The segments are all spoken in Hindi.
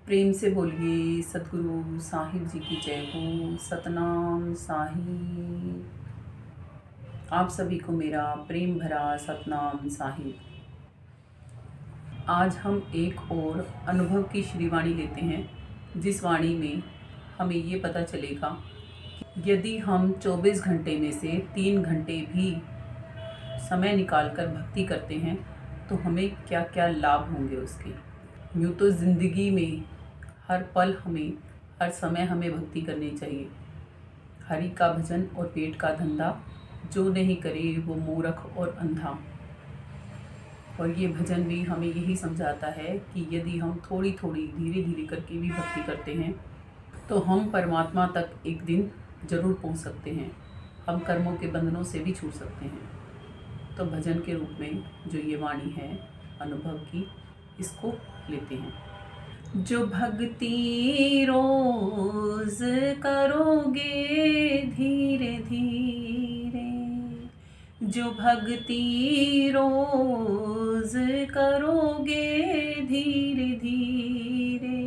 प्रेम से बोलिए सतगुरु साहिब जी की जय हो। सतनाम साहिब। आप सभी को मेरा प्रेम भरा सतनाम साहिब। आज हम एक और अनुभव की श्रीवाणी लेते हैं, जिस वाणी में हमें ये पता चलेगा कि यदि हम 24 घंटे में से 3 घंटे भी समय निकालकर भक्ति करते हैं तो हमें क्या क्या लाभ होंगे उसके। यूँ तो ज़िंदगी में हर पल हर समय हमें भक्ति करनी चाहिए। हरि का भजन और पेट का धंधा, जो नहीं करे वो मूर्ख और अंधा। और ये भजन भी हमें यही समझाता है कि यदि हम थोड़ी थोड़ी धीरे धीरे करके भी भक्ति करते हैं तो हम परमात्मा तक एक दिन जरूर पहुंच सकते हैं। हम कर्मों के बंधनों से भी छूट सकते हैं। तो भजन के रूप में जो ये वाणी है अनुभव की, इसको लेते हैं। जो भक्ति रोज करोगे धीरे धीरे, जो भक्ति रोज करोगे धीरे धीरे,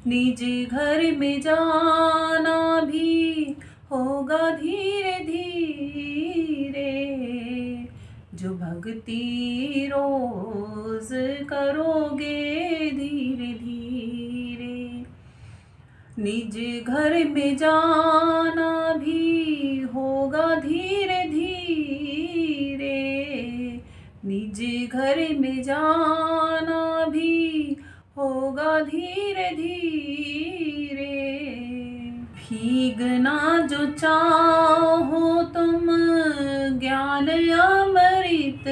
निज घर में जाना भी होगा धीरे धीरे। जो भक्ति रोज करोगे धीरे धीरे, निज घर में जाना भी होगा धीरे धीरे। निज घर में जाना भी होगा धीरे धीरे। भीगना जो चाहो तुम ज्ञान अमृत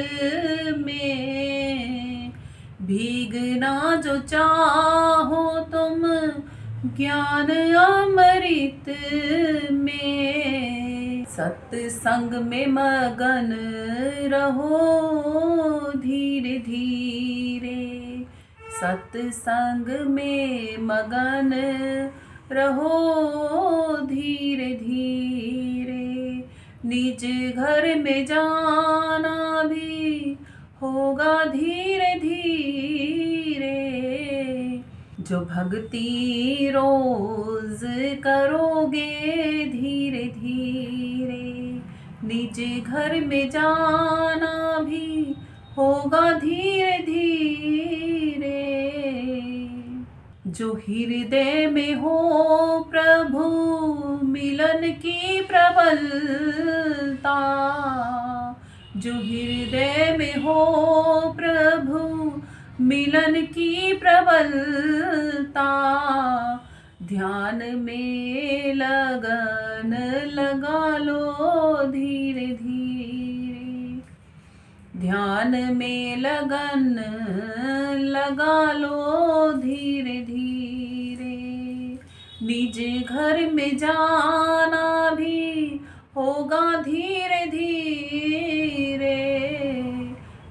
में, भीगना जो चाहो तुम ज्ञान अमृत में। सत्संग में मगन रहो धीरे धीरे, सत्संग में मगन रहो धीरे धीरे। निज घर में जाना भी होगा धीरे धीरे। जो भक्ति रोज करोगे धीरे धीरे, निज घर में जाना भी होगा धीरे धीरे। जो हृदय में हो प्रभु मिलन की प्रबलता, जो हृदय में हो प्रभु मिलन की प्रबलता, ध्यान में लगन लगा लो धीरे धीरे। ध्यान में लगन लगा लो धीरे धीरे। निज घर में जाना भी होगा धीरे धीरे।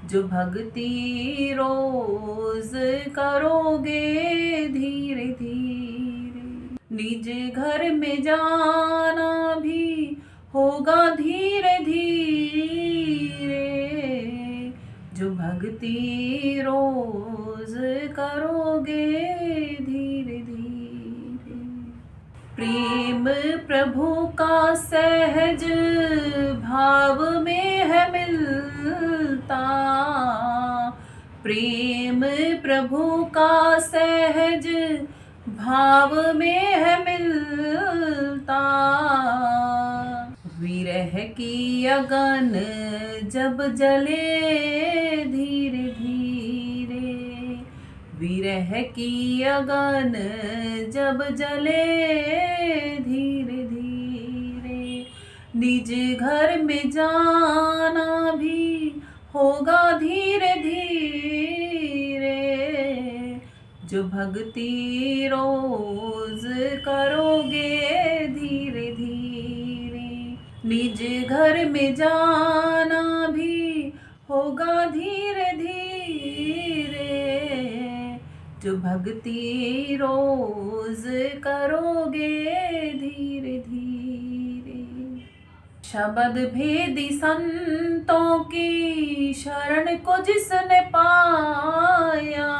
जो भक्ति रोज करोगे धीरे धीरे, निज घर में जाना भी होगा धीरे धीरे। जो भक्ति रोज करोगे धीरे धीरे। प्रेम प्रभु का सहज भाव में है मिलता, प्रेम प्रभु का सहज भाव में है मिलता। विरह की अगन जब जले धीरे धीरे, विरह की अगन जब जले धीरे धीरे। निज घर में जाना भी होगा धीरे धीरे। जो भक्ति रोज करोगे धीरे धीरे, निज घर में जाना भी होगा धीरे धीरे। जो भक्ति रोज करोगे धीरे धीरे। शब्द भेदी संतों की शरण को जिसने पाया,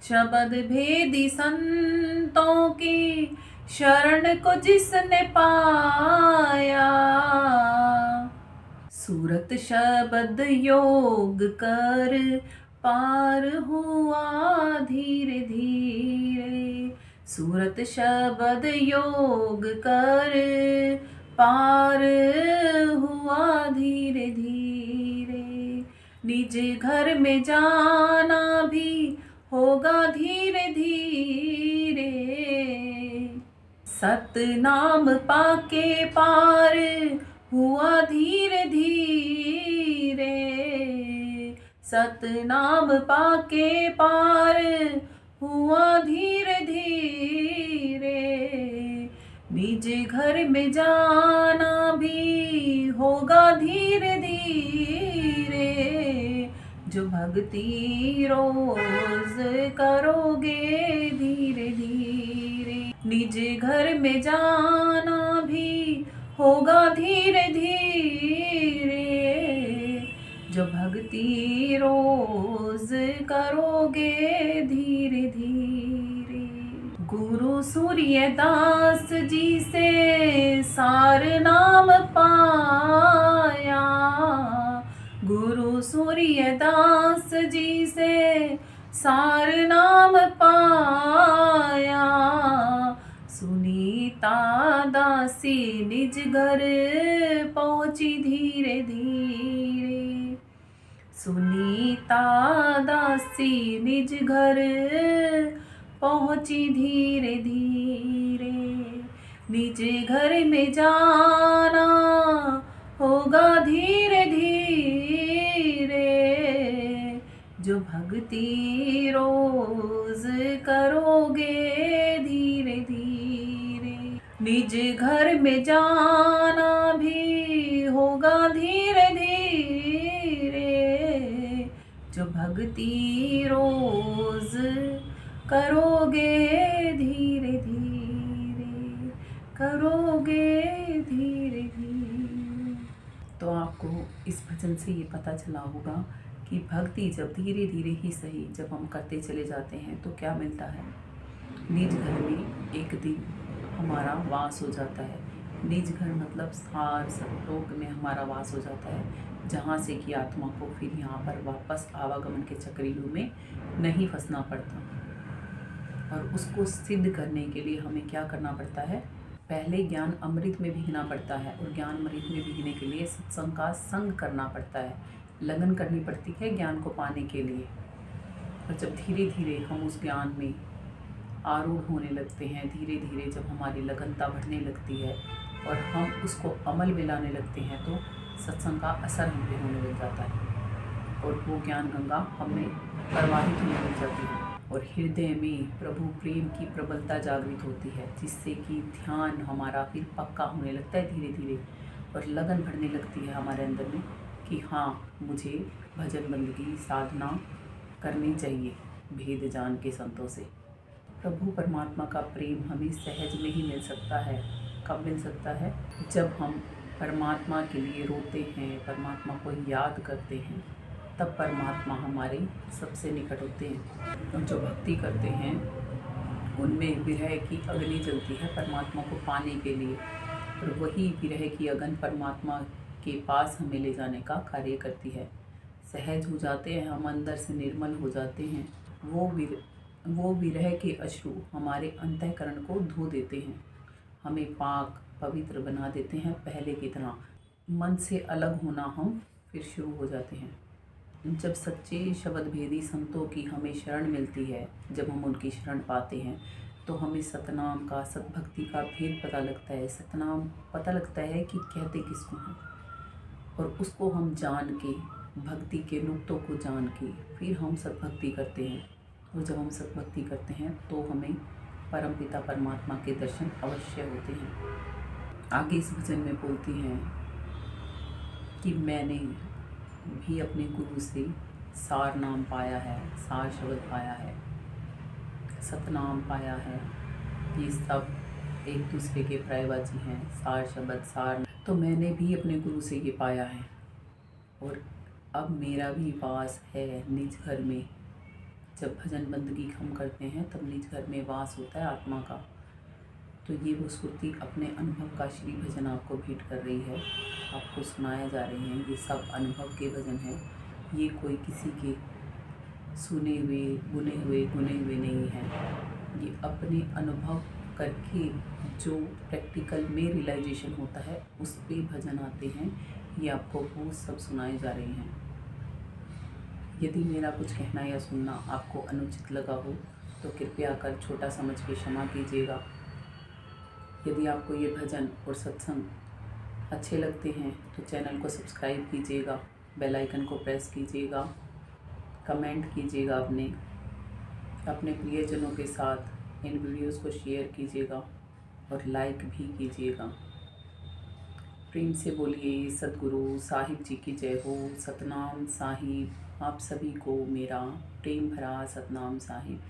शब्द भेदी संतों की शरण को जिसने पाया, सूरत शब्द योग कर पार हुआ धीरे धीरे, सूरत शब्द योग कर पार हुआ धीरे धीरे। निज घर में जाना भी होगा धीरे धीरे, सतनाम पाके पार हुआ धीरे धीरे, सतनाम पाके पार हुआ धीरे धीरे। निज घर में जाना भी होगा धीरे धीरे, जो भक्ति रोज करोगे धीरे धीरे। निज घर में जाना भी होगा धीरे धीरे, जो भक्ति रोज करोगे धीरे धीरे। गुरु सूर्यदास जी से सार नाम पाया, गुरु सूर्यदास जी से सार नाम पाया। सुनीता दासी निज घर पहुँची धीरे धीरे, सुनीता दासी निज घर पहुँची धीरे धीरे। निज घर में जाना होगा धीरे धीरे, जो भक्ति रोज करोगे धीरे धीरे। निज घर में जाना भी होगा धीरे धीरे, जो भक्ति रोज करोगे धीरे धीरे, करोगे धीरे धीरे। तो आपको इस भजन से ये पता चला होगा कि भक्ति जब धीरे धीरे ही सही जब हम करते चले जाते हैं तो क्या मिलता है। निज घर में एक दिन हमारा वास हो जाता है। निज घर मतलब सार सतलोक में हमारा वास हो जाता है, जहाँ से कि आत्मा को फिर यहाँ पर वापस आवागमन के चक्रीयों में नहीं फंसना पड़ता। और उसको सिद्ध करने के लिए हमें क्या करना पड़ता है, पहले ज्ञान अमृत में भीगना पड़ता है, और ज्ञान अमृत में भीगने के लिए सत्संग का संग करना पड़ता है, लगन करनी पड़ती है ज्ञान को पाने के लिए। और जब धीरे धीरे हम उस ज्ञान में आरूढ़ होने लगते हैं, धीरे धीरे जब हमारी लगनता बढ़ने लगती है और हम उसको अमल में लाने लगते हैं, तो सत्संग का असर हम पे होने लग जाता है और वो ज्ञान गंगा हमें प्रवाहित होने लग जाती है और हृदय में प्रभु प्रेम की प्रबलता जागृत होती है, जिससे कि ध्यान हमारा फिर पक्का होने लगता है धीरे धीरे, और लगन बढ़ने लगती है हमारे अंदर में कि हाँ, मुझे भजन बंदगी साधना करनी चाहिए भेद जान के संतों से। प्रभु परमात्मा का प्रेम हमें सहज में ही मिल सकता है। कब मिल सकता है? जब हम परमात्मा के लिए रोते हैं, परमात्मा को याद करते हैं, तब परमात्मा हमारे सबसे निकट होते हैं। और जो भक्ति करते हैं उनमें विरह की अग्नि जलती है परमात्मा को पाने के लिए, और वही विरह की अग्नि परमात्मा के पास हमें ले जाने का कार्य करती है। सहज हो जाते हैं हम, अंदर से निर्मल हो जाते हैं। वो विरह के अश्रु हमारे अंतःकरण को धो देते हैं, हमें पाक पवित्र बना देते हैं। पहले की तरह मन से अलग होना हम फिर शुरू हो जाते हैं। जब सच्चे शब्द भेदी संतों की हमें शरण मिलती है, जब हम उनकी शरण पाते हैं, तो हमें सतनाम का, सतभक्ति का भेद पता लगता है। सतनाम पता लगता है कि कहते किसको हैं, और उसको हम जान के, भक्ति के नुक्तों को जान के फिर हम सतभक्ति करते हैं। और जब हम सतभक्ति करते हैं तो हमें परमपिता परमात्मा के दर्शन अवश्य होते हैं। आगे इस भजन में बोलती हैं कि मैंने भी अपने गुरु से सार नाम पाया है, सार शब्द पाया है, सतनाम पाया है। ये सब एक दूसरे के पर्यायवाची हैं, सार शब्द सार। तो मैंने भी अपने गुरु से ये पाया है, और अब मेरा भी वास है निज घर में, जब भजन बंदगी हम करते हैं तब निज घर में वास होता है आत्मा का। तो ये वो सुरती अपने अनुभव का श्री भजन आपको भेंट कर रही है, आपको सुनाए जा रहे हैं। ये सब अनुभव के भजन हैं, ये कोई किसी के सुने हुए बुने हुए गुने हुए नहीं हैं। ये अपने अनुभव करके जो प्रैक्टिकल में रियलाइजेशन होता है उस पे भजन आते हैं। ये आपको वो सब सुनाए जा रहे हैं। यदि मेरा कुछ कहना या सुनना आपको अनुचित लगा हो तो कृपया कर छोटा समझ के क्षमा कीजिएगा। यदि आपको ये भजन और सत्संग अच्छे लगते हैं तो चैनल को सब्सक्राइब कीजिएगा, बेल आइकन को प्रेस कीजिएगा, कमेंट कीजिएगा, अपने प्रियजनों के साथ इन वीडियोस को शेयर कीजिएगा और लाइक भी कीजिएगा। प्रेम से बोलिए सद्गुरु साहिब जी की जय हो। सतनाम साहिब। आप सभी को मेरा प्रेम भरा सतनाम साहिब।